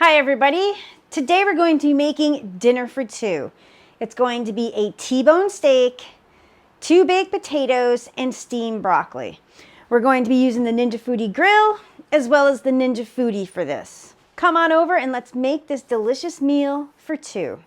Hi everybody. Today we're going to be making dinner for two. It's going to be a T-bone steak, 2 baked potatoes, and steamed broccoli. We're going to be using the Ninja FOODI grill as well as the Ninja FOODI for this. Come on over and let's make this delicious meal for two.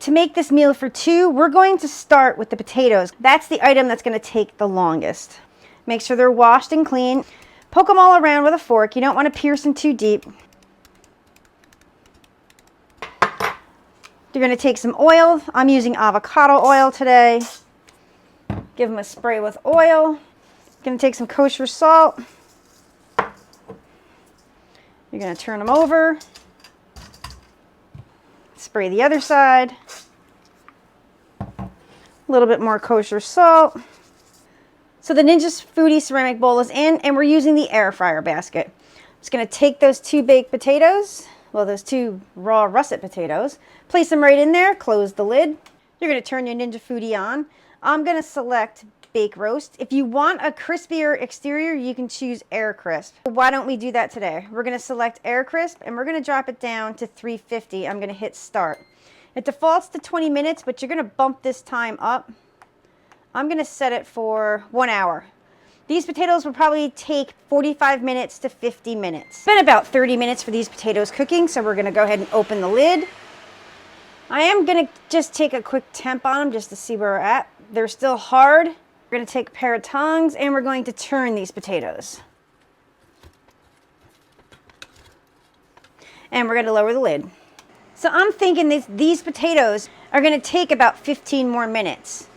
To make this meal for two, we're going to start with the potatoes. That's the item that's going to take the longest. Make sure they're washed and clean. Poke them all around with a fork. You don't want to pierce them too deep. You're going to take some oil. I'm using avocado oil today. Give them a spray with oil. Going to take some kosher salt. You're going to turn them over. Spray the other side. A little bit more kosher salt. So the Ninja FOODI ceramic bowl is in, and we're using the air fryer basket. I'm just going to take those 2 baked potatoes, well, those 2 raw russet potatoes, place them right in there, close the lid. You're going to turn your Ninja FOODI on. I'm going to select bake roast. If you want a crispier exterior, you can choose air crisp. Why don't we do that today? We're going to select air crisp and we're going to drop it down to 350. I'm going to hit start. It defaults to 20 minutes, but you're going to bump this time up. I'm going to set it for 1 hour. These potatoes will probably take 45 minutes to 50 minutes. It's been about 30 minutes for these potatoes cooking, so we're going to go ahead and open the lid. I am going to just take a quick temp on them just to see where we're at. They're still hard. We're going to take a pair of tongs and we're going to turn these potatoes. And we're going to lower the lid. So I'm thinking these potatoes are going to take about 15 more minutes.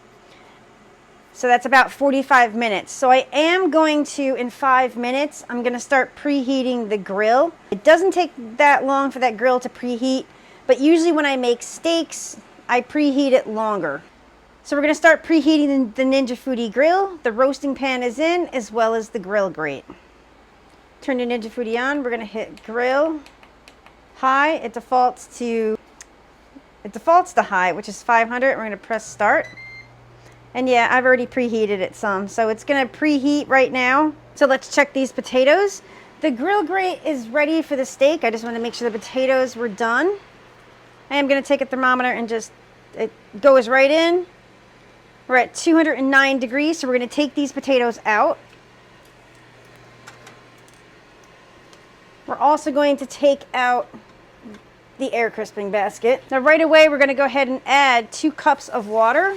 So that's about 45 minutes. So I am going to, in 5 minutes, I'm going to start preheating the grill. It doesn't take that long for that grill to preheat, but usually when I make steaks, I preheat it longer. So we're going to start preheating the Ninja FOODI grill. The roasting pan is in, as well as the grill grate. Turn the Ninja FOODI on. We're going to hit grill high. It defaults to high, which is 500. We're going to press start. And yeah, I've already preheated it some, so it's going to preheat right now. So let's check these potatoes. The grill grate is ready for the steak. I just want to make sure the potatoes were done. I am going to take a thermometer and it goes right in. We're at 209 degrees, so we're going to take these potatoes out. We're also going to take out the air crisping basket. Now right away, we're going to go ahead and add 2 cups of water.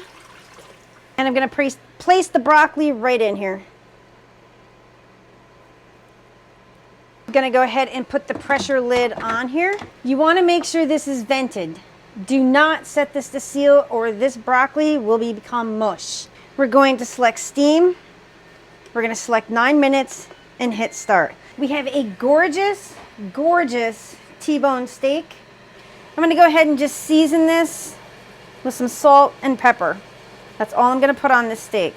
And I'm going to place the broccoli right in here. I'm going to go ahead and put the pressure lid on here. You want to make sure this is vented. Do not set this to seal or this broccoli will become mush. We're going to select steam. We're going to select 9 minutes and hit start. We have a gorgeous, gorgeous T-bone steak. I'm going to go ahead and just season this with some salt and pepper. That's all I'm going to put on this steak.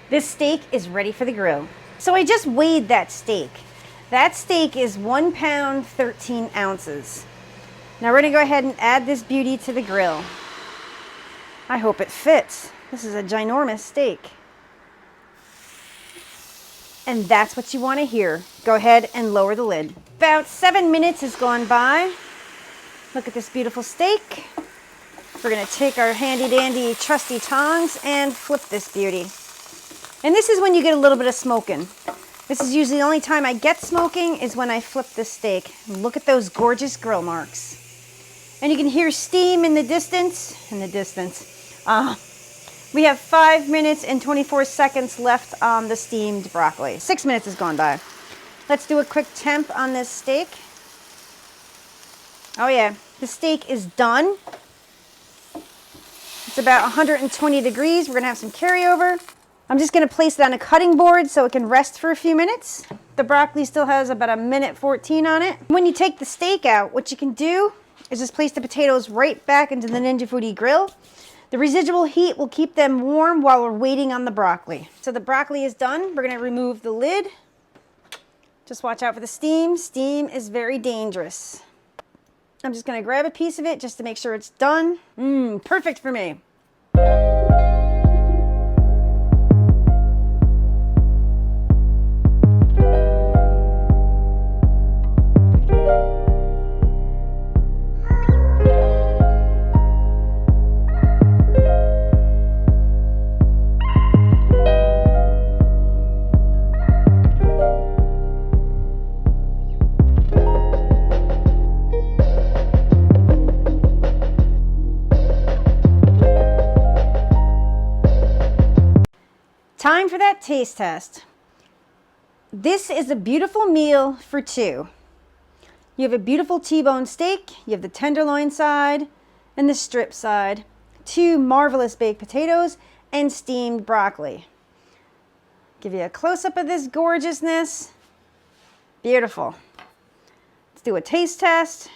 This steak is ready for the grill. So I just weighed that steak. That steak is 1 pound, 13 ounces. Now we're going to go ahead and add this beauty to the grill. I hope it fits. This is a ginormous steak. And that's what you want to hear. Go ahead and lower the lid. About 7 minutes has gone by. Look at this beautiful steak. We're going to take our handy dandy trusty tongs and flip this beauty. And this is when you get a little bit of smoking. This is usually the only time I get smoking is when I flip this steak. Look at those gorgeous grill marks. And you can hear steam in the distance. We have 5 minutes and 24 seconds left on the steamed broccoli. 6 minutes has gone by. Let's do a quick temp on this steak. Oh yeah, the steak is done. It's about 120 degrees. We're gonna have some carryover. I'm just going to place it on a cutting board so it can rest for a few minutes. The broccoli still has about 1:14 on it. When you take the steak out, what you can do is just place the potatoes right back into the Ninja FOODI grill. The residual heat will keep them warm while we're waiting on the broccoli. So the broccoli is done. We're gonna remove the lid. Just watch out for the steam. Steam is very dangerous. I'm just gonna grab a piece of it just to make sure it's done. Perfect for me. Time for that taste test. This is a beautiful meal for two. You have a beautiful Tbone steak, you have the tenderloin side and the strip side, 2 marvelous baked potatoes, and steamed broccoli. Give you a close-up of this gorgeousness. Beautiful. Let's do a taste test.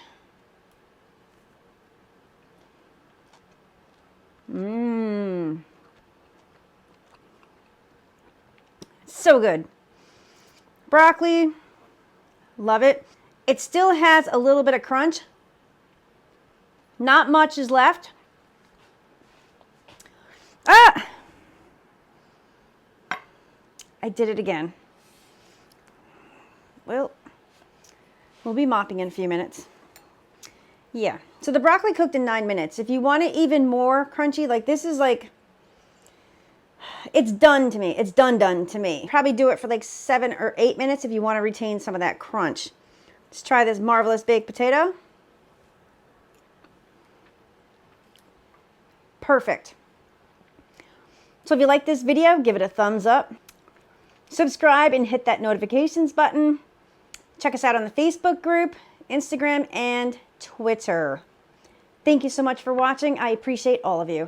So good. Broccoli, love it. It still has a little bit of crunch. Not much is left. Ah! I did it again. Well, we'll be mopping in a few minutes. Yeah, so the broccoli cooked in 9 minutes. If you want it even more crunchy, like this is like, it's done to me. It's done to me. Probably do it for like 7 or 8 minutes if you want to retain some of that crunch. Let's try this marvelous baked potato. Perfect. So if you like this video, give it a thumbs up. Subscribe and hit that notifications button. Check us out on the Facebook group, Instagram, and Twitter. Thank you so much for watching. I appreciate all of you.